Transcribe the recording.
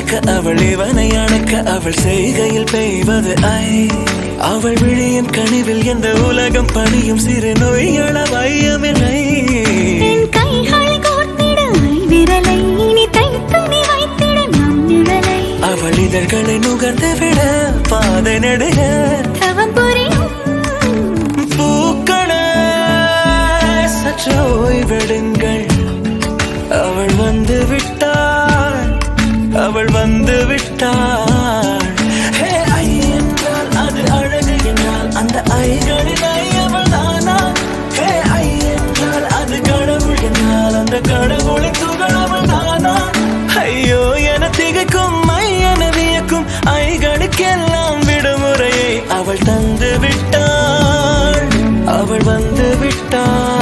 அணைக்க அவள் இவனை அணைக்க அவள் செய்கையில் பெய்வது ஐ. அவள் விழியின் கனிவில் எந்த உலகம் பணியும் சிறு நோய்கள வையமில்லை. அவள் இதழ்களை நுகர்ந்து விட பாதை நடுக பூக்கள சற்று ஓய்வெடுங்கள். அவள் வந்து விட்டாள், அவள் வந்து விட்டாள். ஹே ஐ என்றால் அது அழகு என்றால் அந்த ஐகளில் ஐ அவள் தானா? ஹே ஐ என்றால் அது கடவுள் என்றால் அந்த கடவுளின் துகள் அவள் தானா? ஐயோ என திகைக்கும் ஐ என வியக்கும் ஐகளுக்கெல்லாம் விடுமுறையை அவள் தந்து விட்டாள், அவள் வந்து விட்டாள்.